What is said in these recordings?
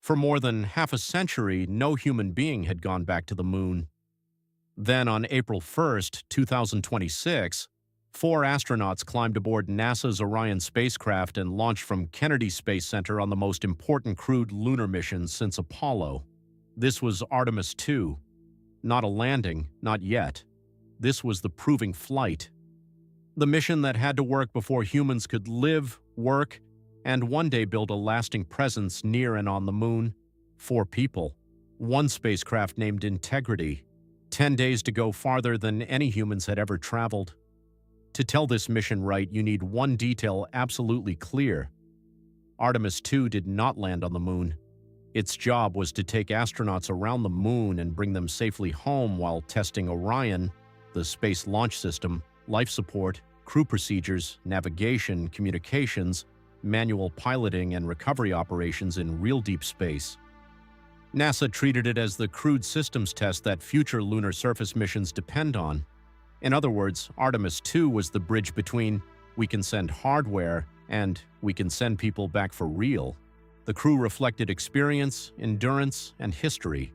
For more than half a century, no human being had gone back to the moon. Then on April 1st, 2026, four astronauts climbed aboard NASA's Orion spacecraft and launched from Kennedy Space Center on the most important crewed lunar mission since Apollo. This was Artemis II. Not a landing, not yet. This was the proving flight. The mission that had to work before humans could live, work, and one day build a lasting presence near and on the moon. 4 people. One spacecraft named Integrity. 10 days to go farther than any humans had ever traveled. To tell this mission right, you need one detail absolutely clear. Artemis II did not land on the moon. Its job was to take astronauts around the moon and bring them safely home while testing Orion, the Space Launch System, life support, crew procedures, navigation, communications, manual piloting, and recovery operations in real deep space. NASA treated it as the crude systems test that future lunar surface missions depend on. In other words, Artemis II was the bridge between we can send hardware and we can send people back for real. The crew reflected experience, endurance, and history.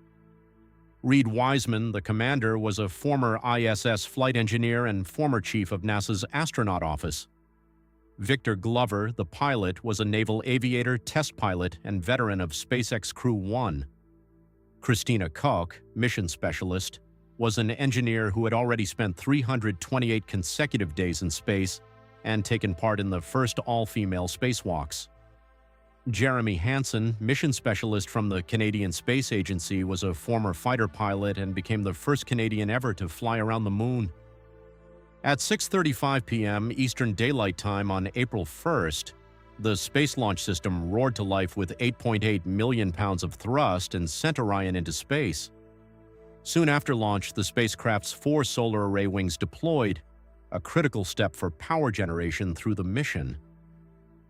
Reed Wiseman, the commander, was a former ISS flight engineer and former chief of NASA's astronaut office. Victor Glover, the pilot, was a naval aviator, test pilot, and veteran of SpaceX Crew 1. Christina Koch, mission specialist, was an engineer who had already spent 328 consecutive days in space and taken part in the first all-female spacewalks. Jeremy Hansen, mission specialist from the Canadian Space Agency, was a former fighter pilot and became the first Canadian ever to fly around the moon. At 6:35 p.m. Eastern Daylight Time on April 1st, the Space Launch System roared to life with 8.8 million pounds of thrust and sent Orion into space. Soon after launch, the spacecraft's 4 solar array wings deployed, a critical step for power generation through the mission.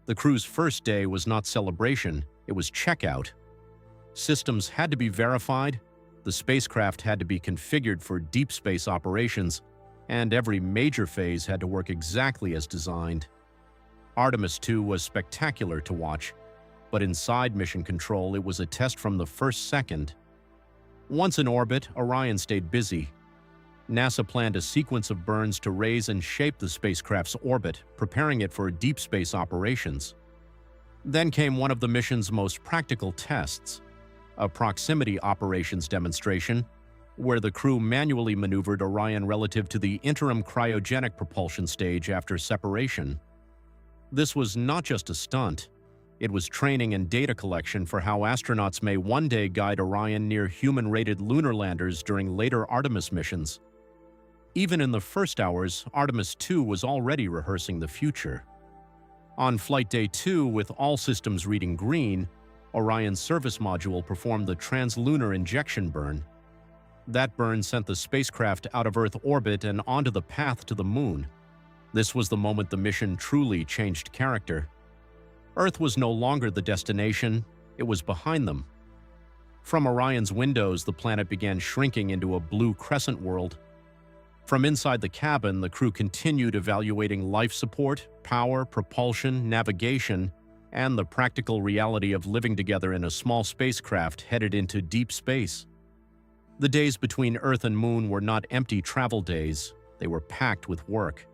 The crew's first day was not celebration, it was checkout. Systems had to be verified, the spacecraft had to be configured for deep space operations, and every major phase had to work exactly as designed. Artemis II was spectacular to watch, but inside mission control it was a test from the first second. Once in orbit, Orion stayed busy. NASA planned a sequence of burns to raise and shape the spacecraft's orbit, preparing it for deep space operations. Then came one of the mission's most practical tests, a proximity operations demonstration, where the crew manually maneuvered Orion relative to the interim cryogenic propulsion stage after separation. This was not just a stunt. It was training and data collection for how astronauts may one day guide Orion near human-rated lunar landers during later Artemis missions. Even in the first hours, Artemis II was already rehearsing the future. On Flight Day 2, with all systems reading green, Orion's service module performed the translunar injection burn. That burn sent the spacecraft out of Earth orbit and onto the path to the moon. This was the moment the mission truly changed character. Earth was no longer the destination, it was behind them. From Orion's windows, the planet began shrinking into a blue crescent world. From inside the cabin, the crew continued evaluating life support, power, propulsion, navigation, and the practical reality of living together in a small spacecraft headed into deep space. The days between Earth and Moon were not empty travel days, they were packed with work.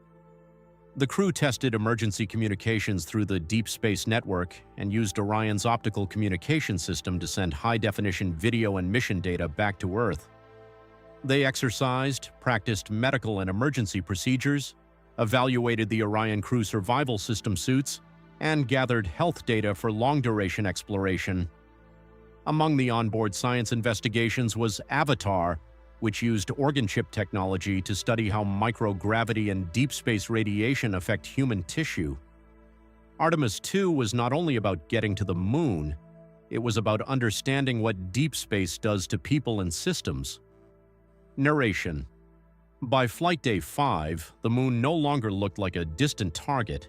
The crew tested emergency communications through the Deep Space Network and used Orion's optical communication system to send high-definition video and mission data back to Earth. They exercised, practiced medical and emergency procedures, evaluated the Orion crew survival system suits, and gathered health data for long-duration exploration. Among the onboard science investigations was Avatar, which used organ chip technology to study how microgravity and deep space radiation affect human tissue. Artemis II was not only about getting to the moon, it was about understanding what deep space does to people and systems. Narration. By Flight Day 5, the moon no longer looked like a distant target.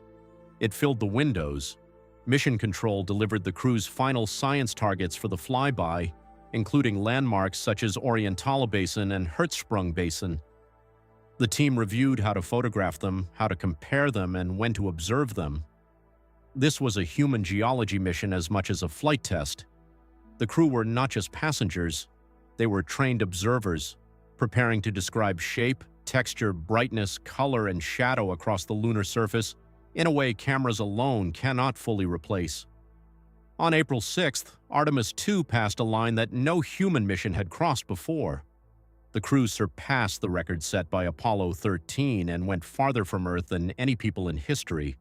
It filled the windows. Mission Control delivered the crew's final science targets for the flyby, including landmarks such as Orientala Basin and Hertzsprung Basin. The team reviewed how to photograph them, how to compare them, and when to observe them. This was a human geology mission as much as a flight test. The crew were not just passengers, they were trained observers, preparing to describe shape, texture, brightness, color, and shadow across the lunar surface in a way cameras alone cannot fully replace. On April 6th, Artemis II passed a line that no human mission had crossed before. The crew surpassed the record set by Apollo 13 and went farther from Earth than any people in history.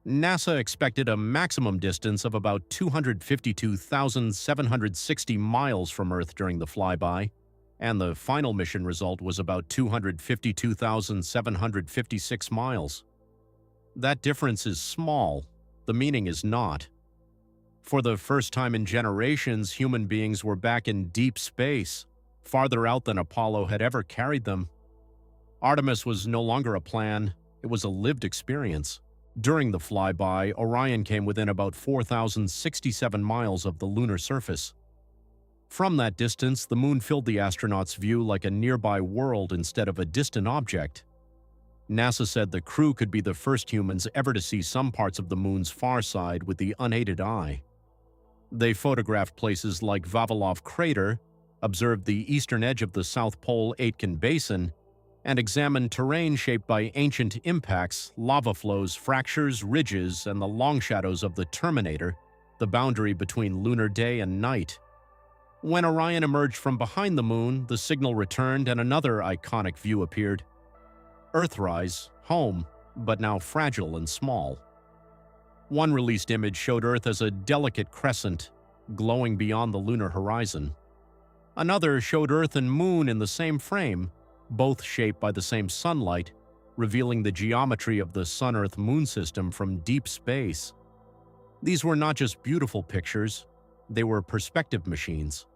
NASA expected a maximum distance of about 252,760 miles from Earth during the flyby, and the final mission result was about 252,756 miles. That difference is small. The meaning is not. For the first time in generations, human beings were back in deep space, farther out than Apollo had ever carried them. Artemis was no longer a plan, it was a lived experience. During the flyby, Orion came within about 4,067 miles of the lunar surface. From that distance, the moon filled the astronauts' view like a nearby world instead of a distant object. NASA said the crew could be the first humans ever to see some parts of the moon's far side with the unaided eye. They photographed places like Vavilov Crater, observed the eastern edge of the South Pole Aitken Basin, and examined terrain shaped by ancient impacts, lava flows, fractures, ridges, and the long shadows of the Terminator, the boundary between lunar day and night. When Orion emerged from behind the moon, the signal returned and another iconic view appeared. Earthrise, home, but now fragile and small. One released image showed Earth as a delicate crescent, glowing beyond the lunar horizon. Another showed Earth and Moon in the same frame, both shaped by the same sunlight, revealing the geometry of the Sun-Earth-Moon system from deep space. These were not just beautiful pictures, they were perspective machines.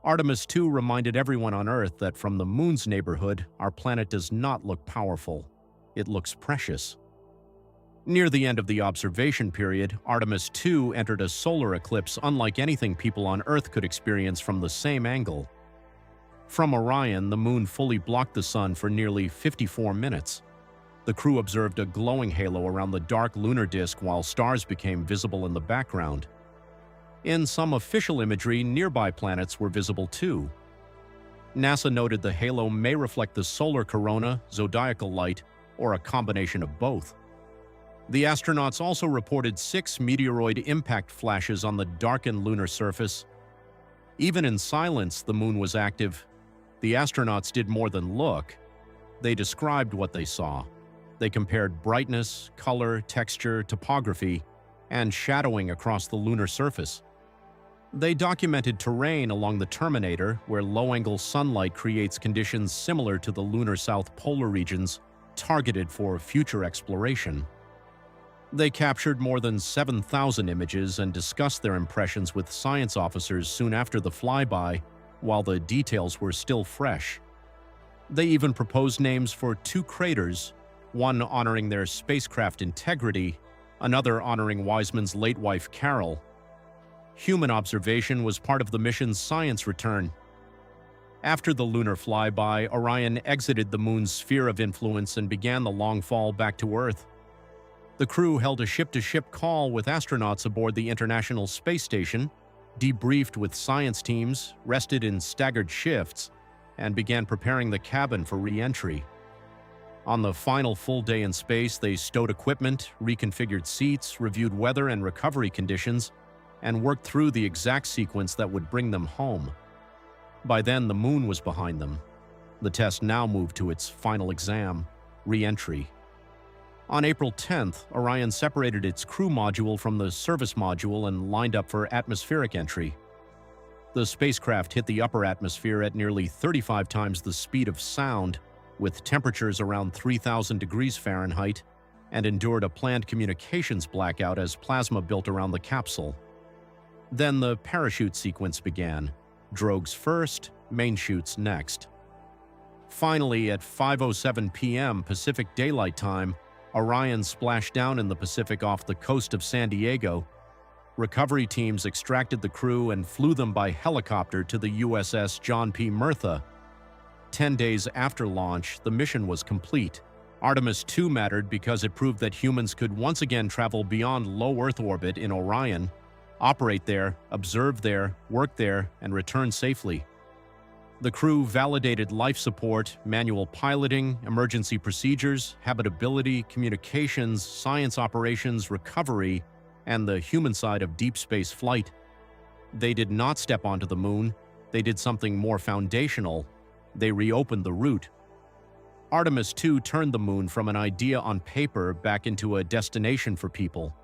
Artemis II reminded everyone on Earth that from the Moon's neighborhood, our planet does not look powerful. It looks precious. Near the end of the observation period, Artemis II entered a solar eclipse unlike anything people on Earth could experience from the same angle. From Orion, the moon fully blocked the sun for nearly 54 minutes. The crew observed a glowing halo around the dark lunar disk while stars became visible in the background. In some official imagery, nearby planets were visible too. NASA noted the halo may reflect the solar corona, zodiacal light, or a combination of both. The astronauts also reported 6 meteoroid impact flashes on the darkened lunar surface. Even in silence, the moon was active. The astronauts did more than look. They described what they saw. They compared brightness, color, texture, topography, and shadowing across the lunar surface. They documented terrain along the Terminator, where low-angle sunlight creates conditions similar to the lunar south polar regions, targeted for future exploration. They captured more than 7,000 images and discussed their impressions with science officers soon after the flyby, while the details were still fresh. They even proposed names for 2 craters, one honoring their spacecraft integrity, another honoring Wiseman's late wife Carol. Human observation was part of the mission's science return. After the lunar flyby, Orion exited the moon's sphere of influence and began the long fall back to Earth. The crew held a ship-to-ship call with astronauts aboard the International Space Station, debriefed with science teams, rested in staggered shifts, and began preparing the cabin for re-entry. On the final full day in space, they stowed equipment, reconfigured seats, reviewed weather and recovery conditions, and worked through the exact sequence that would bring them home. By then, the moon was behind them. The test now moved to its final exam, re-entry. On April 10th, Orion separated its crew module from the service module and lined up for atmospheric entry. The spacecraft hit the upper atmosphere at nearly 35 times the speed of sound, with temperatures around 3,000 degrees Fahrenheit, and endured a planned communications blackout as plasma built around the capsule. Then the parachute sequence began. Drogues first, main chutes next. Finally, at 5:07 p.m. Pacific Daylight Time, Orion splashed down in the Pacific off the coast of San Diego. Recovery teams extracted the crew and flew them by helicopter to the USS John P. Murtha. 10 days after launch, the mission was complete. Artemis II mattered because it proved that humans could once again travel beyond low Earth orbit in Orion, operate there, observe there, work there, and return safely. The crew validated life support, manual piloting, emergency procedures, habitability, communications, science operations, recovery, and the human side of deep space flight. They did not step onto the moon. They did something more foundational. They reopened the route. Artemis II turned the moon from an idea on paper back into a destination for people.